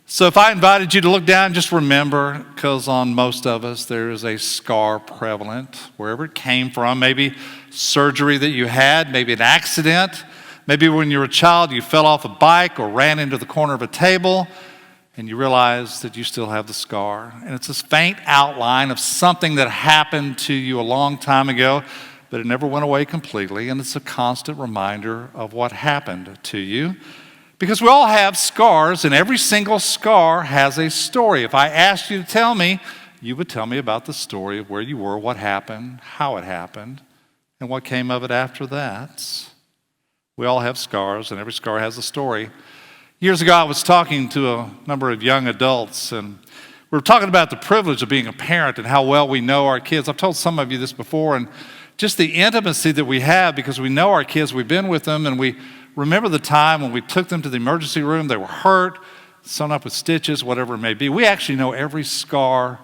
So if I invited you to look down, just remember, because on most of us, there is a scar prevalent, wherever it came from. Maybe surgery that you had, maybe an accident. Maybe when you were a child, you fell off a bike or ran into the corner of a table, and you realize that you still have the scar. And it's this faint outline of something that happened to you a long time ago, but it never went away completely, and it's a constant reminder of what happened to you. Because we all have scars, and every single scar has a story. If I asked you to tell me, you would tell me about the story of where you were, what happened, how it happened, and what came of it after that. We all have scars, and every scar has a story. Years ago, I was talking to a number of young adults, and we were talking about the privilege of being a parent and how well we know our kids. I've told some of you this before, and just the intimacy that we have because we know our kids, we've been with them, and we remember the time when we took them to the emergency room, they were hurt, sewn up with stitches, whatever it may be. We actually know every scar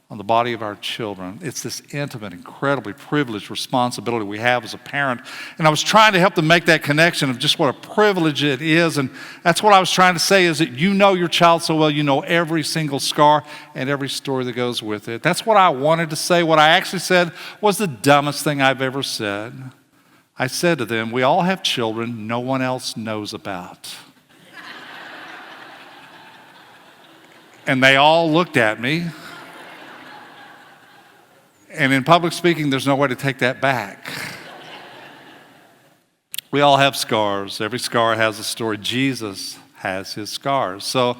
on the body of our children. It's this intimate, incredibly privileged responsibility we have as a parent. And I was trying to help them make that connection of just what a privilege it is. And that's what I was trying to say is that you know your child so well, you know every single scar and every story that goes with it. That's what I wanted to say. What I actually said was the dumbest thing I've ever said. I said to them, we all have children no one else knows about. And they all looked at me. And in public speaking, there's no way to take that back. We all have scars. Every scar has a story. Jesus has his scars. So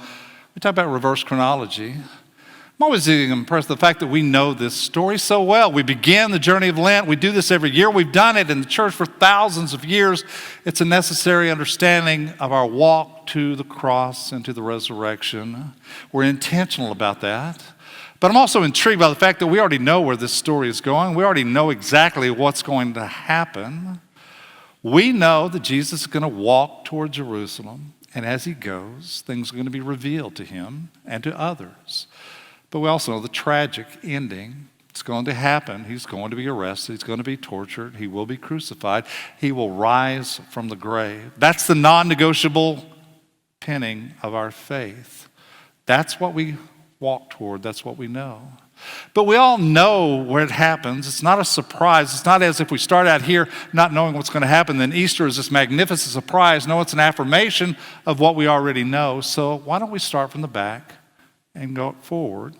we talk about reverse chronology. I'm always impressed with the fact that we know this story so well. We begin the journey of Lent. We do this every year. We've done it in the church for thousands of years. It's a necessary understanding of our walk to the cross and to the resurrection. We're intentional about that. But I'm also intrigued by the fact that we already know where this story is going. We already know exactly what's going to happen. We know that Jesus is going to walk toward Jerusalem, and as he goes, things are going to be revealed to him and to others. But we also know the tragic ending. It's going to happen. He's going to be arrested. He's going to be tortured. He will be crucified. He will rise from the grave. That's the non-negotiable pinning of our faith. That's what we walk toward. That's what we know. But we all know where it happens. It's not a surprise. It's not as if we start out here not knowing what's going to happen, then Easter is this magnificent surprise. No, it's an affirmation of what we already know. So why don't we start from the back and go forward?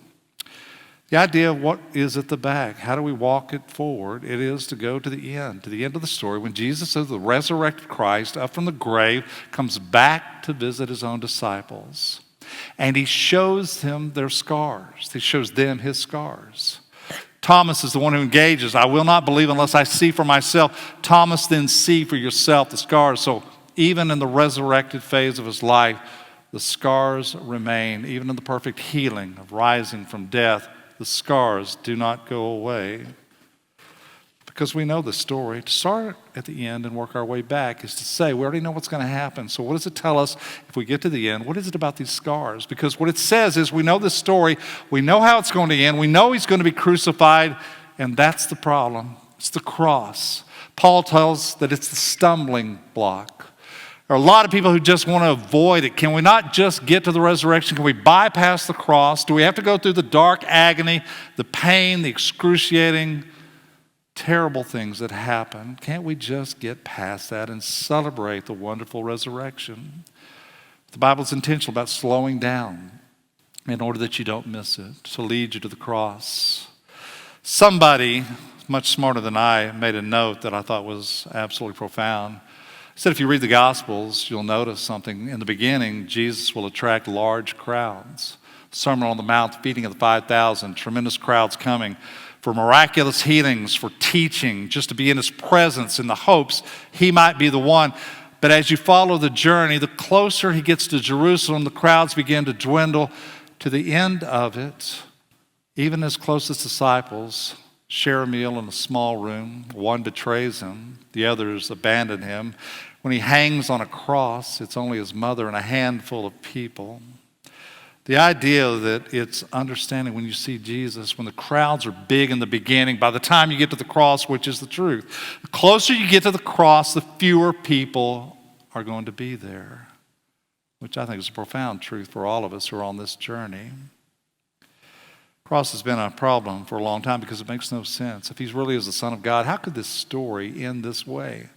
The idea of what is at the back, how do we walk it forward? It is to go to the end of the story when Jesus, the resurrected Christ, up from the grave, comes back to visit his own disciples. And he shows them their scars. He shows them his scars. Thomas is the one who engages. I will not believe unless I see for myself. Thomas, then see for yourself the scars. So even in the resurrected phase of his life, the scars remain. Even in the perfect healing of rising from death, the scars do not go away. Because we know the story. To start at the end and work our way back is to say, we already know what's going to happen. So what does it tell us if we get to the end? What is it about these scars? Because what it says is we know the story. We know how it's going to end. We know he's going to be crucified. And that's the problem. It's the cross. Paul tells that it's the stumbling block. There are a lot of people who just want to avoid it. Can we not just get to the resurrection? Can we bypass the cross? Do we have to go through the dark agony, the pain, the excruciating, terrible things that happen? Can't we just get past that and celebrate the wonderful resurrection? The Bible's intentional about slowing down in order that you don't miss it, to lead you to the cross. Somebody much smarter than I made a note that I thought was absolutely profound. He said if you read the Gospels, you'll notice something. In the beginning, Jesus will attract large crowds. Sermon on the Mount, feeding of the 5,000, tremendous crowds coming for miraculous healings, for teaching, just to be in his presence in the hopes he might be the one. But as you follow the journey, the closer he gets to Jerusalem, the crowds begin to dwindle to the end of it. Even his closest disciples share a meal in a small room. One betrays him. The others abandon him. When he hangs on a cross, it's only his mother and a handful of people. The idea that it's understanding when you see Jesus, when the crowds are big in the beginning, by the time you get to the cross, which is the truth, the closer you get to the cross, the fewer people are going to be there. which I think is a profound truth for all of us who are on this journey. Cross has been a problem for a long time because it makes no sense. If he really is the Son of God, how could this story end this way?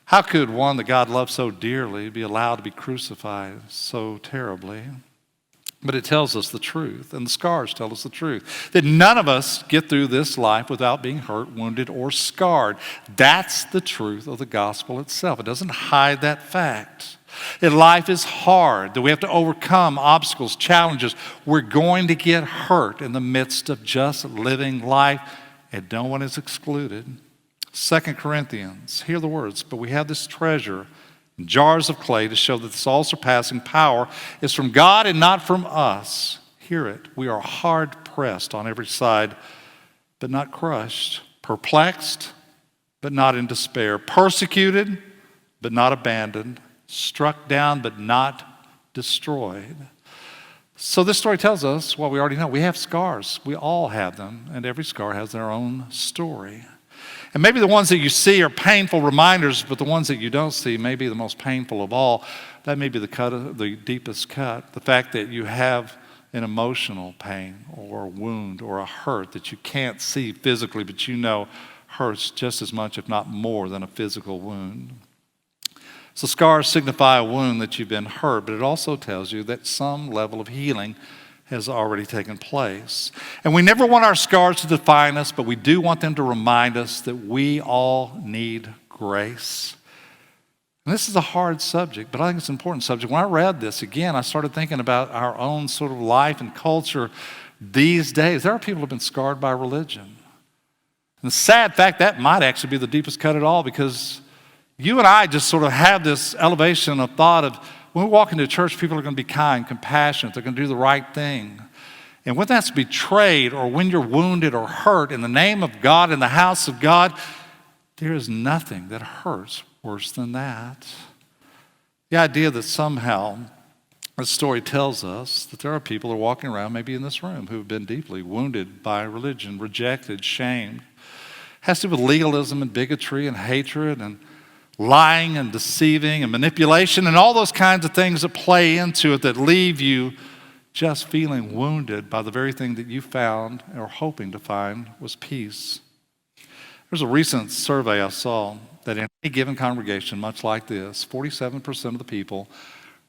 How could one that God loved so dearly be allowed to be crucified so terribly? But it tells us the truth, and the scars tell us the truth, that none of us get through this life without being hurt, wounded, or scarred. That's the truth of the gospel itself. It doesn't hide that fact. That life is hard, that we have to overcome obstacles, challenges. We're going to get hurt in the midst of just living life, and no one is excluded. 2 Corinthians, hear the words, but we have this treasure in jars of clay to show that this all-surpassing power is from God and not from us. Hear it. We are hard pressed on every side, but not crushed, perplexed, but not in despair, persecuted, but not abandoned, struck down, but not destroyed. So this story tells us what we already know. We have scars. We all have them, and every scar has their own story. And maybe the ones that you see are painful reminders, but the ones that you don't see may be the most painful of all. That may be the deepest cut. The fact that you have an emotional pain or a wound or a hurt that you can't see physically, but you know hurts just as much, if not more, than a physical wound. So scars signify a wound that you've been hurt, but it also tells you that some level of healing has already taken place. And we never want our scars to define us, but we do want them to remind us that we all need grace. And this is a hard subject, but I think it's an important subject. When I read this again, I started thinking about our own sort of life and culture these days. There are people who have been scarred by religion. And the sad fact, that might actually be the deepest cut at all, because you and I just sort of have this elevation of thought of when we walk into church, people are going to be kind, compassionate, they're going to do the right thing. And when that's betrayed or when you're wounded or hurt in the name of God, in the house of God, there is nothing that hurts worse than that. The idea that somehow the story tells us that there are people who are walking around, maybe in this room, who have been deeply wounded by religion, rejected, shamed, has to do with legalism and bigotry and hatred and lying and deceiving and manipulation and all those kinds of things that play into it that leave you just feeling wounded by the very thing that you found or hoping to find was peace. There's a recent survey I saw that in any given congregation, much like this, 47% of the people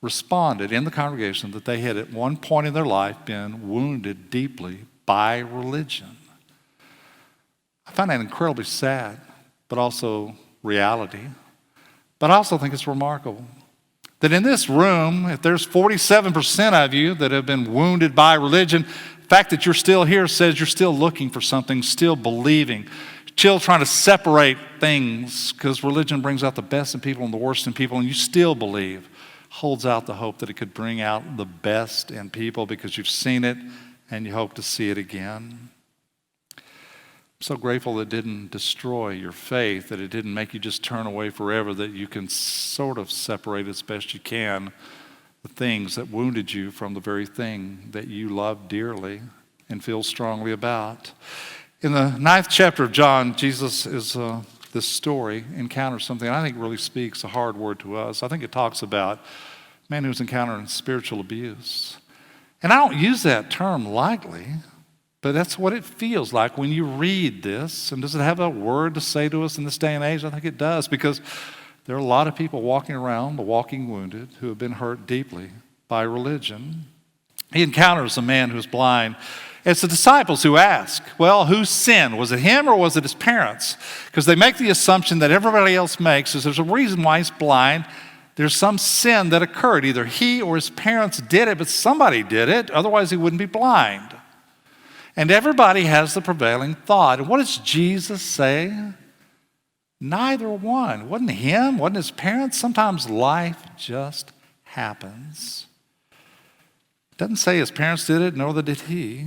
responded in the congregation that they had at one point in their life been wounded deeply by religion. I find that incredibly sad, but also reality. But I also think it's remarkable that in this room, if there's 47% of you that have been wounded by religion, the fact that you're still here says you're still looking for something, still believing, still trying to separate things, because religion brings out the best in people and the worst in people, and you still believe, holds out the hope that it could bring out the best in people because you've seen it and you hope to see it again. I'm so grateful it didn't destroy your faith, that it didn't make you just turn away forever, that you can sort of separate as best you can the things that wounded you from the very thing that you love dearly and feel strongly about. In the 9th chapter of John, Jesus this story encounters something I think really speaks a hard word to us. I think it talks about a man who's encountering spiritual abuse. And I don't use that term lightly, but that's what it feels like when you read this. And does it have a word to say to us in this day and age? I think it does, because there are a lot of people walking around, the walking wounded, who have been hurt deeply by religion. He encounters a man who's blind. It's the disciples who ask, well, who sinned? Was it him or was it his parents? Because they make the assumption that everybody else makes is there's a reason why he's blind. There's some sin that occurred. Either he or his parents did it, but somebody did it. Otherwise, he wouldn't be blind. And everybody has the prevailing thought. And what does Jesus say? Neither one. It wasn't him, wasn't his parents. Sometimes life just happens. It doesn't say his parents did it, nor did he.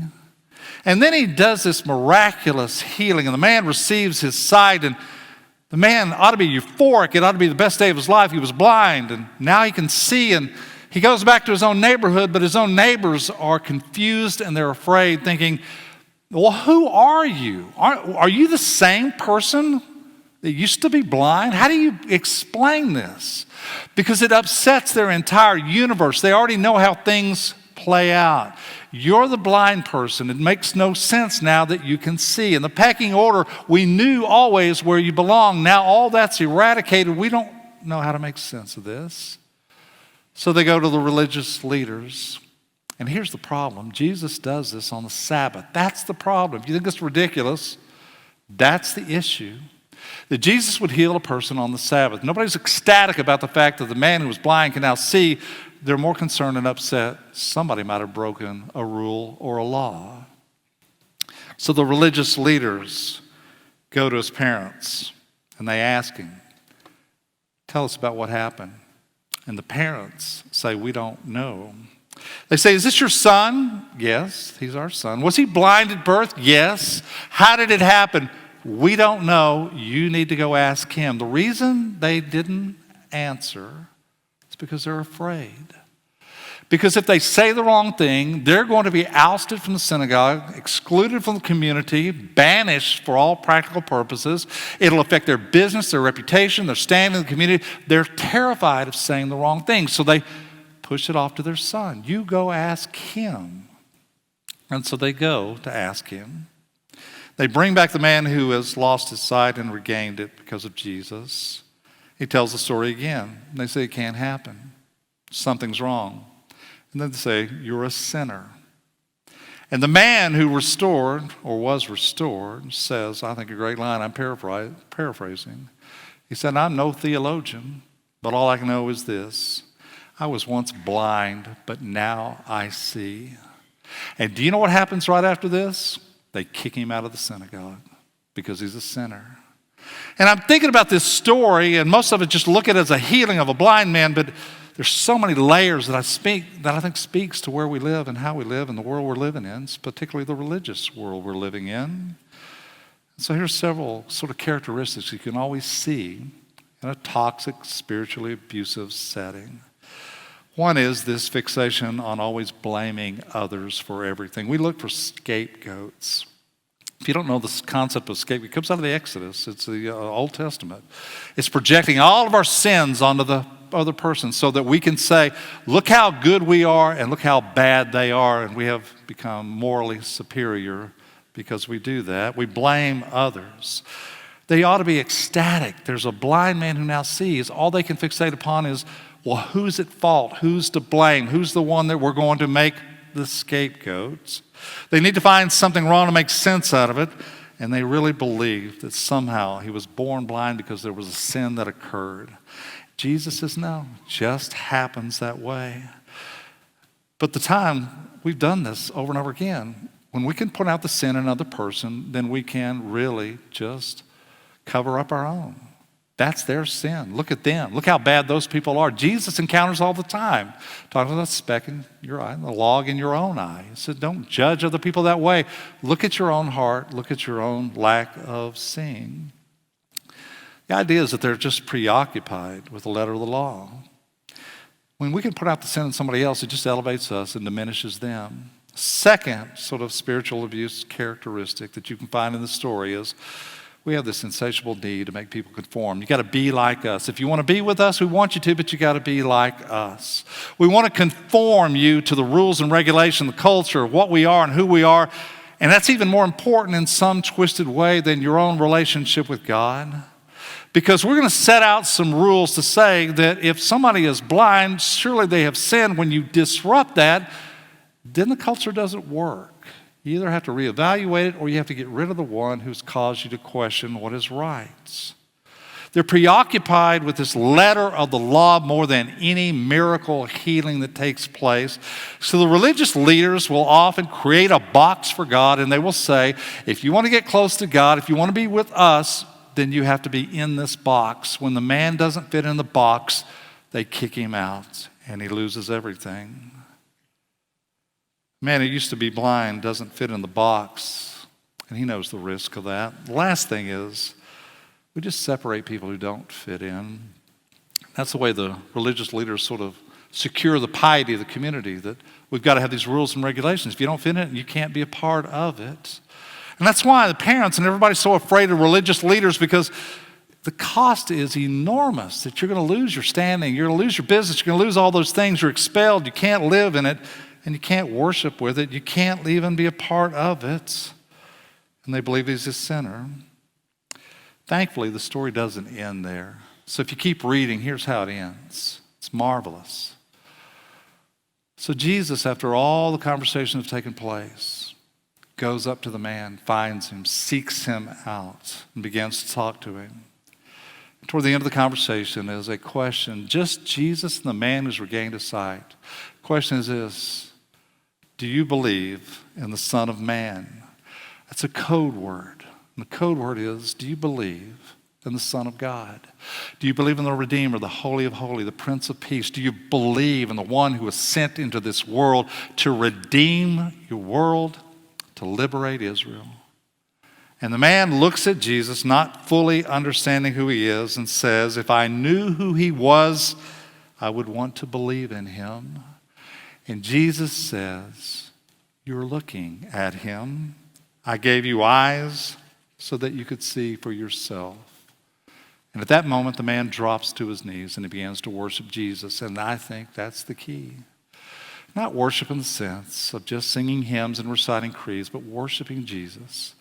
And then he does this miraculous healing, and the man receives his sight, and the man ought to be euphoric. It ought to be the best day of his life. He was blind, and now he can see, and he goes back to his own neighborhood, but his own neighbors are confused and they're afraid, thinking, well, who are you? Are you the same person They used to be blind. How do you explain this? Because it upsets their entire universe. They already know how things play out. You're the blind person. It makes no sense now that you can see. In the pecking order, we knew always where you belong. Now all that's eradicated. We don't know how to make sense of this. So they go to the religious leaders. And here's the problem. Jesus does this on the Sabbath. That's the problem. If you think it's ridiculous, that's the issue. That Jesus would heal a person on the Sabbath. Nobody's ecstatic about the fact that the man who was blind can now see. They're more concerned and upset somebody might have broken a rule or a law. So the religious leaders go to his parents and they ask him, tell us about what happened. And the parents say, we don't know. They say, is this your son? Yes, he's our son. Was he blind at birth? Yes. How did it happen? We don't know. You need to go ask him. The reason they didn't answer is because they're afraid. Because if they say the wrong thing, they're going to be ousted from the synagogue, excluded from the community, banished for all practical purposes. It'll affect their business, their reputation, their standing in the community. They're terrified of saying the wrong thing, so they push it off to their son. You go ask him. And so they go to ask him. They bring back the man who has lost his sight and regained it because of Jesus. He tells the story again. They say it can't happen. Something's wrong. And then they say, you're a sinner. And the man who restored or was restored says, I think a great line, I'm paraphrasing. He said, I'm no theologian, but all I can know is this. I was once blind, but now I see. And do you know what happens right after this? They kick him out of the synagogue because he's a sinner. And I'm thinking about this story, and most of it just look at it as a healing of a blind man, but there's so many layers that I think speaks to where we live and how we live and the world we're living in, particularly the religious world we're living in. So here's several sort of characteristics you can always see in a toxic, spiritually abusive setting. One is this fixation on always blaming others for everything. We look for scapegoats. If you don't know this concept of scapegoat, it comes out of the Exodus. It's the Old Testament. It's projecting all of our sins onto the other person so that we can say, look how good we are and look how bad they are, and we have become morally superior because we do that. We blame others. They ought to be ecstatic. There's a blind man who now sees. All they can fixate upon is, well, who's at fault? Who's to blame? Who's the one that we're going to make the scapegoats? They need to find something wrong to make sense out of it, and they really believe that somehow he was born blind because there was a sin that occurred. Jesus says, no, it just happens that way. But the time we've done this over and over again, when we can point out the sin in another person, then we can really just cover up our own. That's their sin. Look at them. Look how bad those people are. Jesus encounters all the time. Talking about the speck in your eye, the log in your own eye. He said, don't judge other people that way. Look at your own heart. Look at your own lack of seeing. The idea is that they're just preoccupied with the letter of the law. When we can put out the sin in somebody else, it just elevates us and diminishes them. Second sort of spiritual abuse characteristic that you can find in the story is we have this insatiable need to make people conform. You got to be like us. If you want to be with us, we want you to, but you got to be like us. We want to conform you to the rules and regulation, the culture, what we are and who we are. And that's even more important in some twisted way than your own relationship with God. Because we're going to set out some rules to say that if somebody is blind, surely they have sinned. When you disrupt that, then the culture doesn't work. You either have to reevaluate it or you have to get rid of the one who's caused you to question what is right. They're preoccupied with this letter of the law more than any miracle healing that takes place. So the religious leaders will often create a box for God, and they will say, if you want to get close to God, if you want to be with us, then you have to be in this box. When the man doesn't fit in the box, they kick him out and he loses everything. Man who used to be blind doesn't fit in the box, and he knows the risk of that. The last thing is we just separate people who don't fit in. That's the way the religious leaders sort of secure the piety of the community, that we've got to have these rules and regulations. If you don't fit in it, you can't be a part of it. And that's why the parents and everybody's so afraid of religious leaders, because the cost is enormous, that you're going to lose your standing, you're going to lose your business, you're going to lose all those things, you're expelled, you can't live in it, and you can't worship with it, you can't even be a part of it. And they believe he's a sinner. Thankfully, the story doesn't end there. So if you keep reading, here's how it ends. It's marvelous. So Jesus, after all the conversations have taken place, goes up to the man, finds him, seeks him out, and begins to talk to him. Toward the end of the conversation is a question, just Jesus and the man who's regained his sight. The question is this: do you believe in the Son of Man? That's a code word. And the code word is, do you believe in the Son of God? Do you believe in the Redeemer, the Holy of Holies, the Prince of Peace? Do you believe in the one who was sent into this world to redeem your world, to liberate Israel? And the man looks at Jesus, not fully understanding who he is, and says, if I knew who he was, I would want to believe in him. And Jesus says, you're looking at him. I gave you eyes so that you could see for yourself. And at that moment, the man drops to his knees and he begins to worship Jesus. And I think that's the key. Not worship in the sense of just singing hymns and reciting creeds, but worshiping Jesus.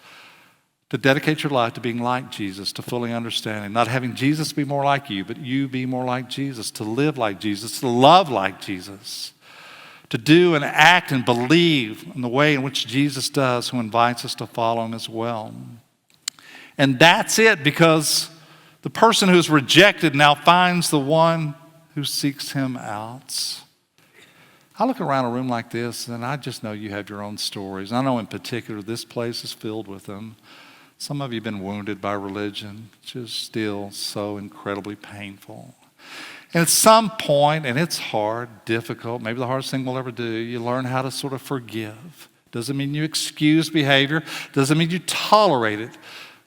To dedicate your life to being like Jesus, to fully understanding, not having Jesus be more like you, but you be more like Jesus, to live like Jesus, to love like Jesus, to do and act and believe in the way in which Jesus does, who invites us to follow him as well. And that's it, because the person who's rejected now finds the one who seeks him out. I look around a room like this, and I just know you have your own stories. I know in particular this place is filled with them. Some of you have been wounded by religion, which is still so incredibly painful. And at some point, and it's hard, difficult, maybe the hardest thing we'll ever do, you learn how to sort of forgive. Doesn't mean you excuse behavior. Doesn't mean you tolerate it.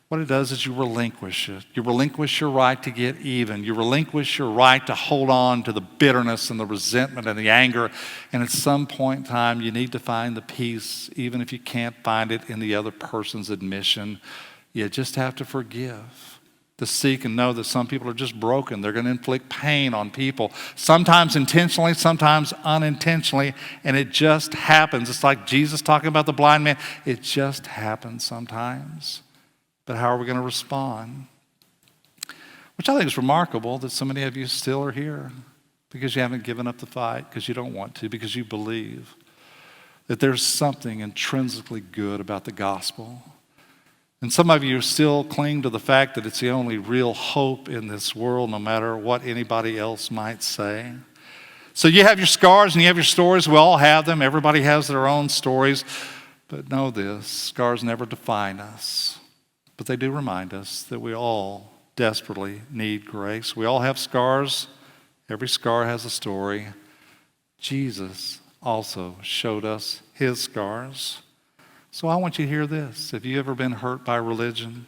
What it does is you relinquish it. You relinquish your right to get even. You relinquish your right to hold on to the bitterness and the resentment and the anger. And at some point in time, you need to find the peace, even if you can't find it in the other person's admission. You just have to forgive. To seek and know that some people are just broken. They're going to inflict pain on people, sometimes intentionally, sometimes unintentionally, and it just happens. It's like Jesus talking about the blind man. It just happens sometimes. But how are we going to respond? Which I think is remarkable that so many of you still are here because you haven't given up the fight, because you don't want to, because you believe that there's something intrinsically good about the gospel. And some of you still cling to the fact that it's the only real hope in this world, no matter what anybody else might say. So you have your scars and you have your stories. We all have them. Everybody has their own stories. But know this, scars never define us. But they do remind us that we all desperately need grace. We all have scars. Every scar has a story. Jesus also showed us his scars. So I want you to hear this. Have you ever been hurt by religion?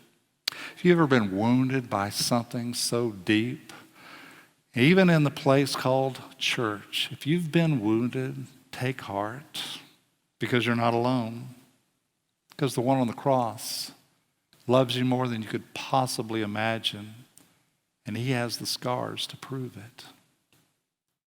Have you ever been wounded by something so deep? Even in the place called church, if you've been wounded, take heart, because you're not alone. Because the one on the cross loves you more than you could possibly imagine, and he has the scars to prove it.